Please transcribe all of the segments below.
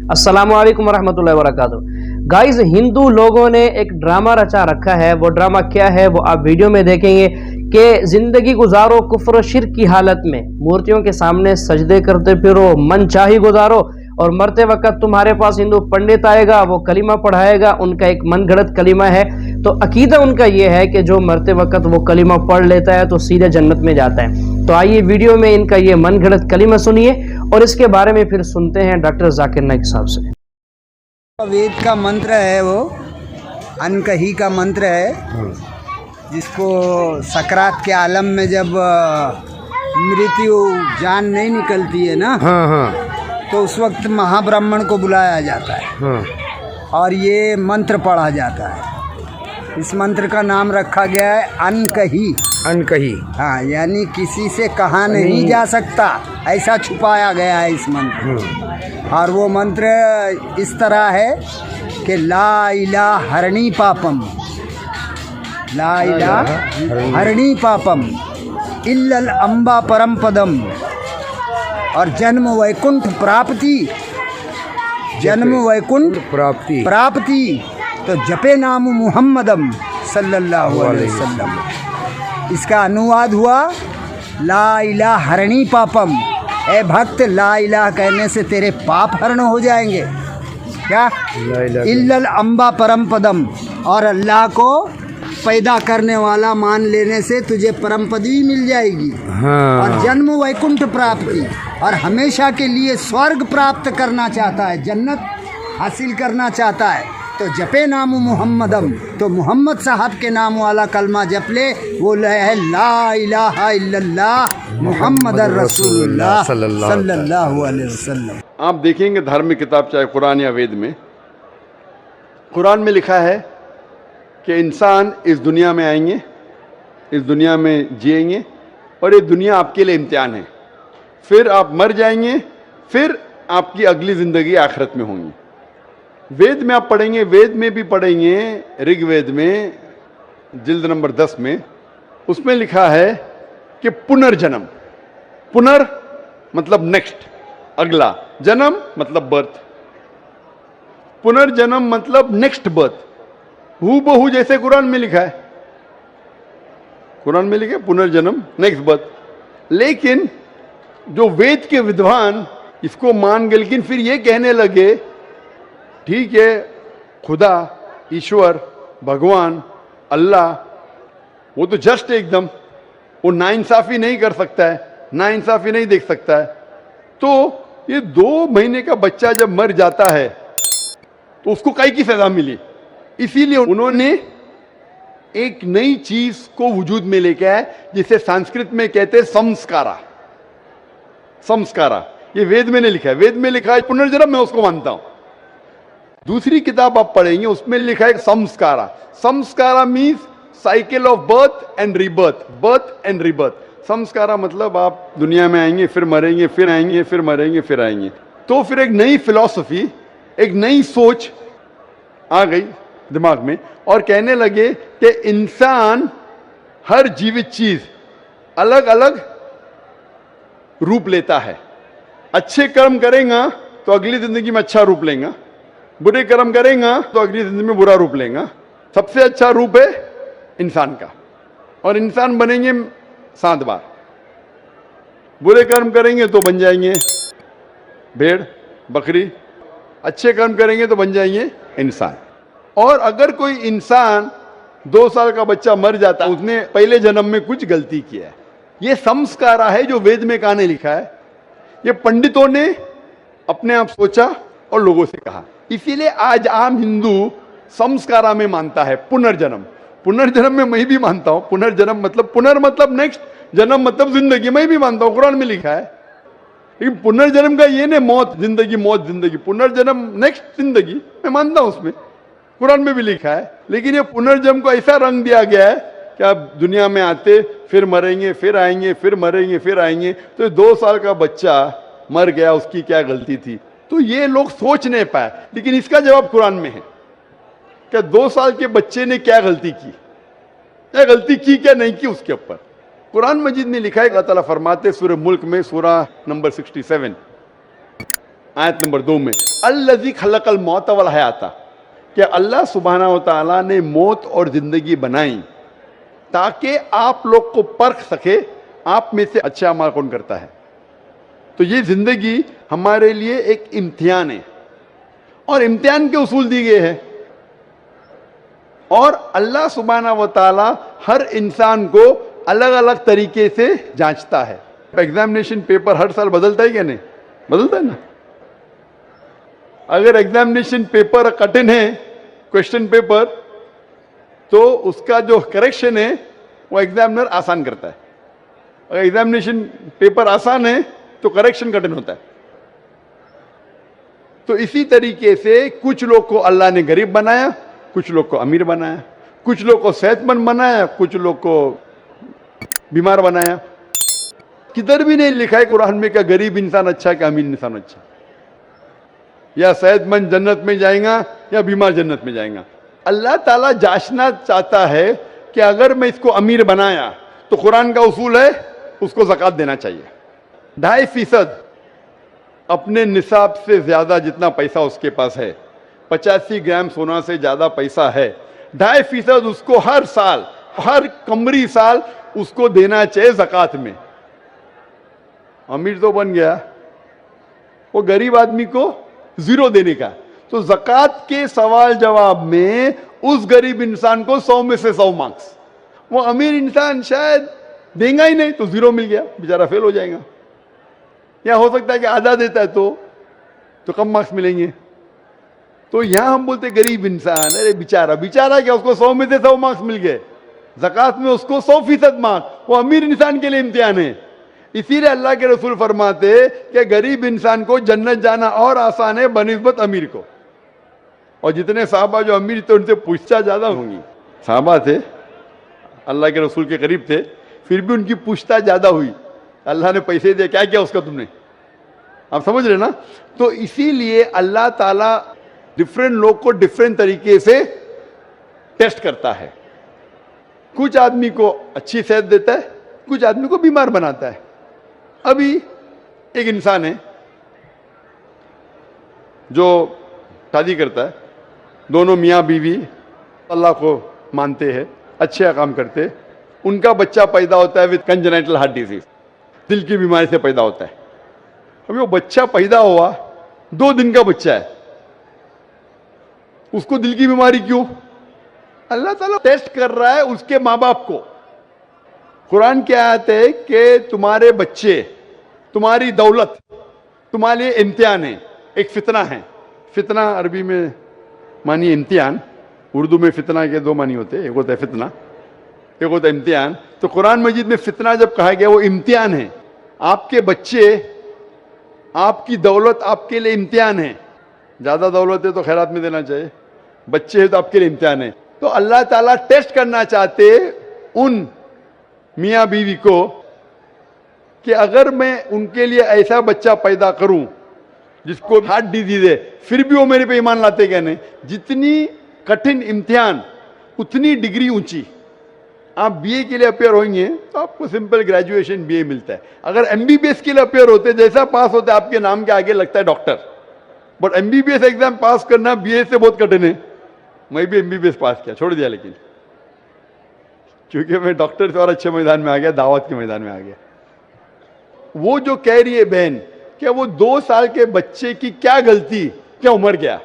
अस्सलाम वालेकुम रहमतुल्लाहि व बरकातुहू। गाइस, हिंदू लोगों ने एक ड्रामा रचा रखा है। वो ड्रामा क्या है वो आप वीडियो में देखेंगे कि जिंदगी गुजारो कुफ्र शिर्क की हालत में, मूर्तियों के सामने सजदे करते फिरो, मन चाही गुजारो, और मरते वक्त तुम्हारे पास हिंदू पंडित आएगा, वो कलीमा पढ़ाएगा। उनका एक मन गढ़ंत कलीमा है। तो अकीदा उनका ये है कि जो मरते वक्त वो कलीमा पढ़ लेता है तो सीधे जन्नत में जाता है। तो आइए वीडियो में इनका ये मन गढ़ंत कलीमा सुनिए और इसके बारे में फिर सुनते हैं डॉक्टर जाकिर नाइक साहब से। वेद का मंत्र है, वो अनकही का मंत्र है, जिसको सकरात के आलम में जब मृत्यु जान नहीं निकलती है ना, तो उस वक्त महाब्राह्मण को बुलाया जाता है और ये मंत्र पढ़ा जाता है। इस मंत्र का नाम रखा गया है अनकही। अनकही, हाँ, यानी किसी से कहा नहीं जा सकता, ऐसा छुपाया गया है इस मंत्र। और वो मंत्र इस तरह है कि ला इलाहा हरणी पापम, ला इलाहा हरणी पापम इल्लल अम्बा परम पदम, और जन्म वैकुंठ प्राप्ति, जन्म वैकुंठ प्राप्ति प्राप्ति, तो जपे नाम मुहम्मदम सल्लल्लाहु अलैहि वसल्लम। इसका अनुवाद हुआ ला इलाहा हरणी पापम। ए भक्त, ला इलाहा कहने से तेरे पाप हरण हो जाएंगे। क्या? इल्लल अम्बा परम पदम, और अल्लाह को पैदा करने वाला मान लेने से तुझे परम पदवी मिल जाएगी। और जन्म वैकुंठ प्राप्ति, और हमेशा के लिए स्वर्ग प्राप्त करना चाहता है, जन्नत हासिल करना चाहता है, तो जपे नाम मुहम्मदम, तो मोहम्मद साहब के नाम वाला कलमा जप ले। वो है ला इलाहा इल्लल्लाह मुहम्मदुर रसूलुल्लाह सल्लल्लाहु अलैहि वसल्लम। आप देखेंगे धार्मिक किताब चाहे कुरान या वेद में, कुरान में लिखा है कि इंसान इस दुनिया में आएंगे, इस दुनिया में जिएंगे, और ये दुनिया आपके लिए इम्तिहान है। फिर आप मर जाएंगे, फिर आपकी अगली ज़िंदगी आखिरत में होंगी। वेद में आप पढ़ेंगे, वेद में भी पढ़ेंगे, ऋग्वेद में जिल्द नंबर 10 में, उसमें लिखा है कि पुनर्जन्म, पुनर मतलब नेक्स्ट, अगला, जन्म मतलब बर्थ, पुनर्जन्म मतलब नेक्स्ट बर्थ, हूबहू जैसे कुरान में लिखा है। कुरान में लिखा है पुनर्जन्म, नेक्स्ट बर्थ। लेकिन जो वेद के विद्वान इसको मान गए, लेकिन फिर ये कहने लगे ठीक है, खुदा, ईश्वर, भगवान, अल्लाह, वो तो जस्ट एकदम, वो नाइंसाफी नहीं कर सकता है, नाइंसाफी नहीं देख सकता है। तो ये 2 महीने का बच्चा जब मर जाता है तो उसको काहे की सजा मिली? इसीलिए उन्होंने एक नई चीज को वजूद में लेके आए, जिसे संस्कृत में कहते हैं संस्कारा। संस्कारा ये वेद में नहीं लिखा है, वेद में लिखा है पुनर्जन्म, मैं उसको मानता हूं। दूसरी किताब आप पढ़ेंगे, उसमें लिखा है संस्कारा। संस्कारा means cycle of birth and rebirth, birth and rebirth. संस्कारा मतलब आप दुनिया में आएंगे, फिर मरेंगे, फिर आएंगे, फिर मरेंगे, फिर आएंगे। तो फिर एक नई फिलॉसफी, एक नई सोच आ गई दिमाग में, और कहने लगे कि इंसान, हर जीवित चीज अलग अलग रूप लेता है। अच्छे कर्म करेगा तो अगली जिंदगी में अच्छा रूप लेगा, बुरे कर्म करेगा तो अगली जिंदगी में बुरा रूप लेगा। सबसे अच्छा रूप है इंसान का, और इंसान बनेंगे 7 बार। बुरे कर्म करेंगे तो बन जाएंगे भेड़, बकरी, अच्छे कर्म करेंगे तो बन जाएंगे इंसान। और अगर कोई इंसान 2 साल का बच्चा मर जाता है, उसने पहले जन्म में कुछ गलती किया है। यह संस्कारा है जो वेद में कहानी लिखा है, ये पंडितों ने अपने आप सोचा और लोगों से कहा। इसीलिए आज आम हिंदू संस्कारा में मानता है पुनर्जन्म। पुनर्जन्म में मैं भी मानता हूं, पुनर्जन्म मतलब पुनर मतलब नेक्स्ट, जन्म मतलब जिंदगी, मैं भी मानता हूं, कुरान में लिखा है। लेकिन पुनर्जन्म का ये नहीं मौत जिंदगी, मौत जिंदगी, पुनर्जन्म नेक्स्ट जिंदगी, मैं मानता हूं उसमें, कुरान में भी लिखा है। लेकिन ये पुनर्जन्म को ऐसा रंग दिया गया है कि आप दुनिया में आते, फिर मरेंगे, फिर आएंगे, फिर मरेंगे, फिर आएंगे। तो 2 साल का बच्चा मर गया, उसकी क्या गलती थी? तो ये लोग सोच नहीं पाए। लेकिन इसका जवाब कुरान में है कि 2 साल के बच्चे ने क्या गलती की, क्या गलती की, क्या नहीं की, उसके ऊपर कुरान मजीद में लिखा है। अल्लाह ताला फरमाते सूरह मुल्क में, सूरह नंबर 67, آیت نمبر 2 میں الذی خلق الموت والحیات، کہ اللہ سبحانہ و تعالیٰ نے موت اور زندگی بنائی تاکہ آپ لوگ کو پرکھ سکے آپ میں سے اچھا اعمال کون کرتا ہے۔ تو یہ زندگی ہمارے لیے ایک امتحان ہے، اور امتحان کے اصول دی گئے ہیں، اور اللہ سبحانہ و تعالیٰ ہر انسان کو الگ الگ طریقے سے جانچتا ہے۔ ایگزامینیشن پیپر ہر سال بدلتا ہے کیا نہیں؟ بدلتا ہے نا۔ اگر ایگزامینیشن پیپر کٹن ہے، کوشچن پیپر، تو اس کا جو کریکشن ہے وہ ایگزامنر آسان کرتا ہے۔ اگر ایگزامینیشن پیپر آسان ہے تو کریکشن کٹن ہوتا ہے۔ تو اسی طریقے سے کچھ لوگ کو اللہ نے غریب بنایا، کچھ لوگ کو امیر بنایا، کچھ لوگ کو صحت مند بنایا، کچھ لوگ کو بیمار بنایا۔ کدھر بھی نہیں لکھا ہے قرآن میں کہ غریب انسان اچھا کہ امیر انسان اچھا، یا صحت مند جنت میں جائیں گا یا بیمار جنت میں جائیں گا۔ اللہ تعالیٰ جانچنا چاہتا ہے کہ اگر میں اس کو امیر بنایا تو قرآن کا اصول ہے اس کو زکوٰۃ دینا چاہیے۔ 2.5% اپنے نصاب سے زیادہ جتنا پیسہ اس کے پاس ہے، 85 گرام سونا سے زیادہ پیسہ ہے، 2.5% اس کو ہر سال، ہر قمری سال اس کو دینا چاہیے زکوٰۃ میں۔ امیر تو بن گیا، وہ غریب آدمی کو 0 دینے کا۔ تو زکوٰۃ کے سوال جواب میں اس غریب انسان کو 100 میں سے 100 مارکس، وہ امیر انسان شاید دیں گا ہی نہیں تو 0 مل گیا، بیچارہ فیل ہو جائے گا۔ یا ہو سکتا ہے کہ آدھا دیتا ہے تو کم مارکس ملیں گے۔ تو یہاں ہم بولتے غریب انسان، ارے بیچارہ کیا، اس کو 100 میں سے 100 مارکس مل گئے، زکوٰۃ میں اس کو 100% مارکس، وہ امیر انسان کے لیے امتحان ہے۔ اسی لیے اللہ کے رسول فرماتے کہ غریب انسان کو جنت جانا اور آسان ہے بنسبت امیر کو۔ اور جتنے صحابہ جو امیر تھے ان سے پوچھتا زیادہ ہوں گی، صحابہ تھے اللہ کے رسول کے قریب تھے، پھر بھی ان کی پوچھتا زیادہ ہوئی۔ اللہ نے پیسے دیا، کیا کیا اس کا تم نے؟ آپ سمجھ رہے نا؟ تو اسی لیے اللہ تعالیٰ ڈفرینٹ لوگ کو ڈفرینٹ طریقے سے ٹیسٹ کرتا ہے۔ کچھ آدمی کو اچھی صحت دیتا ہے، کچھ آدمی کو بیمار بناتا ہے۔ ابھی ایک انسان ہے جو شادی کرتا ہے، دونوں میاں بیوی اللہ کو مانتے ہیں، اچھے کام کرتے، ان کا بچہ پیدا ہوتا ہے وتھ کنجنائٹل ہارٹ ڈیزیز، دل کی بیماری سے پیدا ہوتا ہے۔ ابھی وہ بچہ پیدا ہوا، 2 دن کا بچہ ہے، اس کو دل کی بیماری کیوں؟ اللہ تعالیٰ ٹیسٹ کر رہا ہے اس کے ماں باپ کو۔ قرآن کی آیت ہے کہ تمہارے بچے، تمہاری دولت تمہارے لیے امتحان ہے، ایک فتنہ ہے۔ فتنہ عربی میں معنی امتحان، اردو میں فتنہ کے 2 معنی ہوتے ہیں، ایک ہوتا ہے فتنہ، ایک ہوتا ہے امتحان۔ تو قرآن مجید میں فتنہ جب کہا گیا وہ امتحان ہے۔ آپ کے بچے، آپ کی دولت آپ کے لیے امتحان ہے۔ زیادہ دولت ہے تو خیرات میں دینا چاہیے، بچے ہیں تو آپ کے لیے امتحان ہے۔ تو اللہ تعالیٰ ٹیسٹ کرنا چاہتے ان میاں بیوی کو کہ اگر میں ان کے لیے ایسا بچہ پیدا کروں جس کو ہارٹ ڈیزیز ہے، پھر بھی وہ میرے پہ ایمان لاتے کہ نہیں؟ جتنی کٹھن امتحان اتنی ڈگری اونچی۔ آپ بی اے کے لیے اپیئر ہوئیں گے تو آپ کو سمپل گریجویشن بی اے ملتا ہے۔ اگر ایم بی بی ایس کے لیے اپیئر ہوتے، جیسا پاس ہوتا ہے آپ کے نام کے آگے لگتا ہے doctor, but M B B S exam pass کرنا بی اے سے بہت کٹھن ہے۔ میں بھی M B B S pass کیا، چھوڑ دیا، لیکن کیونکہ میں ڈاکٹر سے اور اچھے میدان میں آ گیا، دعوت کے میدان میں آ گیا۔ وہ جو کہہ رہی ہے بہن کہ وہ 2 سال کے بچے کی کیا غلطی، کیا عمر کیا؟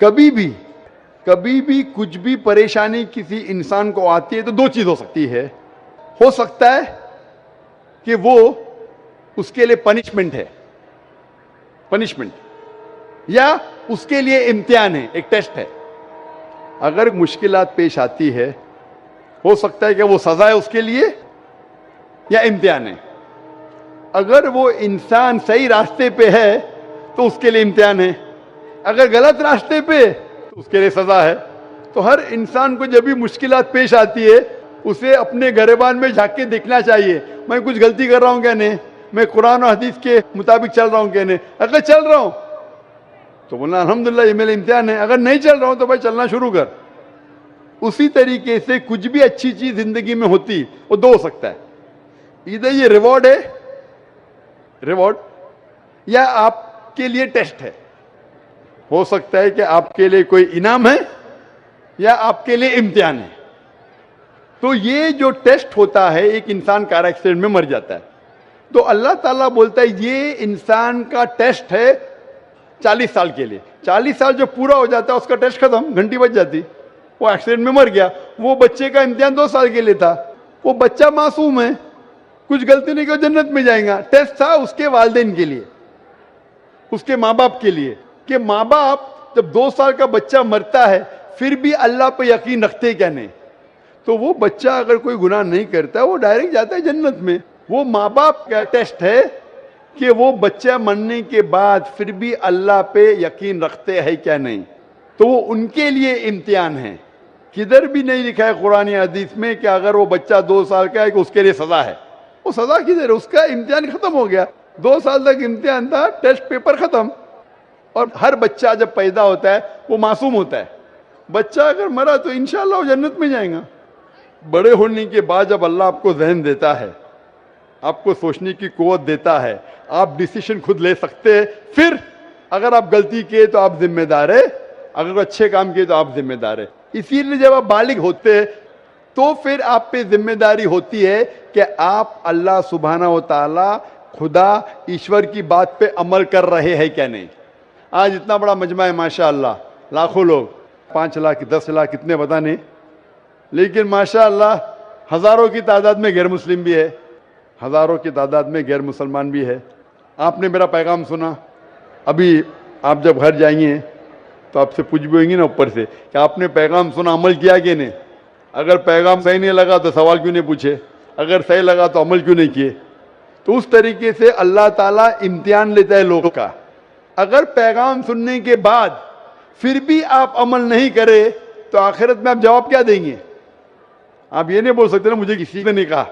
کبھی بھی کچھ بھی پریشانی کسی انسان کو آتی ہے تو 2 چیز ہو سکتی ہے۔ ہو سکتا ہے کہ وہ اس کے لیے پنشمنٹ ہے، یا اس کے لیے امتحان ہے، ایک ٹیسٹ ہے۔ اگر مشکلات پیش آتی ہے، ہو سکتا ہے کہ وہ سزا ہے اس کے لیے یا امتحان ہے۔ اگر وہ انسان صحیح راستے پہ ہے تو اس کے لیے امتحان ہے، اگر غلط راستے پہ تو اس کے لیے سزا ہے۔ تو ہر انسان کو جب بھی مشکلات پیش آتی ہے اسے اپنے گریبان میں جھانک کے دیکھنا چاہیے، میں کچھ غلطی کر رہا ہوں کیا نہیں، میں قرآن و حدیث کے مطابق چل رہا ہوں کیا نہیں۔ اگر چل رہا ہوں تو بولنا الحمدللہ یہ میرا امتحان ہے، اگر نہیں چل رہا ہوں تو بھائی چلنا شروع کر۔ اسی طریقے سے کچھ بھی اچھی چیز زندگی میں ہوتی وہ 2 ہو سکتا ہے، ادھر یہ ریوارڈ ہے، ریوارڈ، یا آپ आपके लिए टेस्ट है. हो सकता है कि आपके लिए कोई इनाम है या आपके लिए इम्तिहान है. तो ये जो टेस्ट होता है, एक इंसान कार एक्सीडेंट में मर जाता है तो अल्लाह ताला बोलता है ये इंसान का टेस्ट है 40 साल के लिए. 40 साल जो पूरा हो जाता है उसका टेस्ट खत्म, घंटी बज जाती, वो एक्सीडेंट में मर गया. वो बच्चे का इम्तिहान 2 साल के लिए था. वो बच्चा मासूम है, कुछ गलती नहीं की जन्नत में जाएगा. टेस्ट था उसके वालिदैन के लिए, उसके माँ बाप के लिए, कि माँ बाप जब 2 साल का बच्चा मरता है फिर भी अल्लाह पे यकीन रखते क्या नहीं. तो वो बच्चा अगर कोई गुनाह नहीं करता वो डायरेक्ट जाता है जन्नत में. वो माँ बाप का टेस्ट है कि वो बच्चा मरने के बाद फिर भी अल्लाह पे यकीन रखते हैं क्या नहीं. तो वो उनके लिए इम्तिहान है. किधर भी नहीं लिखा है कुरान या हदीस में कि अगर वो बच्चा 2 साल का है कि उसके लिए सजा है. वो सजा किधर है? उसका इम्तिहान खत्म हो गया. 2 साल तक इम्तिहान था, टेस्ट पेपर खत्म. और हर बच्चा जब पैदा होता है वो मासूम होता है. बच्चा अगर मरा तो इंशाअल्लाह वो जन्नत में जाएगा. बड़े होने के बाद जब अल्लाह आपको ज़हन देता है, आपको सोचने की कुव्वत देता है, आप डिसीजन खुद ले सकते हैं. फिर अगर आप गलती किए तो आप जिम्मेदार है, अगर अच्छे काम किए तो आप जिम्मेदार है. इसीलिए जब आप बालिग होते हैं तो फिर आप पे जिम्मेदारी होती है कि आप अल्लाह सुब्हाना व तआला खुदा ईश्वर की बात पे अमल कर रहे हैं क्या नहीं. आज इतना बड़ा मजमा है माशाअल्लाह, लाखों लोग, 5 लाख 10 लाख कितने पता नहीं, लेकिन माशाअल्लाह हज़ारों की तादाद में गैर मुस्लिम भी है, हज़ारों की तादाद में गैर मुसलमान भी है. आपने मेरा पैगाम सुना. अभी आप जब घर जाएंगे तो आपसे पूछ भी होंगी ना ऊपर से कि आपने पैगाम सुना, अमल किया कि नहीं. अगर पैगाम सही नहीं लगा तो सवाल क्यों नहीं पूछे, अगर सही लगा तो अमल क्यों नहीं किए. तो उस तरीके से अल्लाह ताला इम्तिहान लेता है लोगों का. अगर पैगाम सुनने के बाद फिर भी आप अमल नहीं करें तो आखिरत में आप जवाब क्या देंगे. आप ये नहीं बोल सकते ना मुझे किसी ने नहीं कहा.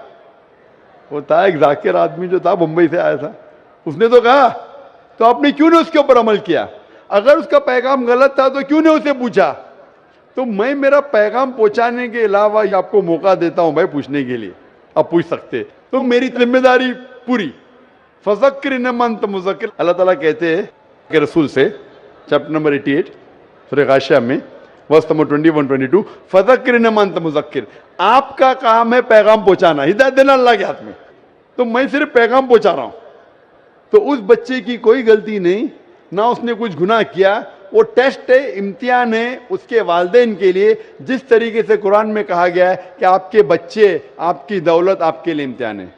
वो था एक जाकिर आदमी जो था, मुंबई से आया था, उसने तो कहा, तो आपने क्यों नहीं उसके ऊपर अमल किया. अगर उसका पैगाम गलत था तो क्यों नहीं उसे पूछा. तो मैं मेरा पैगाम पहुंचाने के अलावा आपको मौका देता हूं भाई पूछने के लिए, आप पूछ सकते. तो मेरी जिम्मेदारी पूरी. फज़क्किर इन्नमा अंत मुज़क्किर. अल्लाह ताला कहते हैं कि रसूल से चैप्टर नंबर 88 सूरह गाशिया में वर्स नंबर 21-22, फज़क्किर इन्नमा अंत मुज़क्किर. आपका काम है पैगाम पहुंचाना, हिदायत देना अल्लाह के हाथ में. तो मैं सिर्फ पैगाम पहुंचा रहा हूं. तो उस बच्चे की कोई गलती नहीं, ना उसने कुछ गुनाह किया. वो टेस्ट है, इम्तिहान है उसके वालिदैन के लिए. जिस तरीके से कुरान में कहा गया है कि आपके बच्चे, आपकी दौलत आपके लिए इम्तिहान है.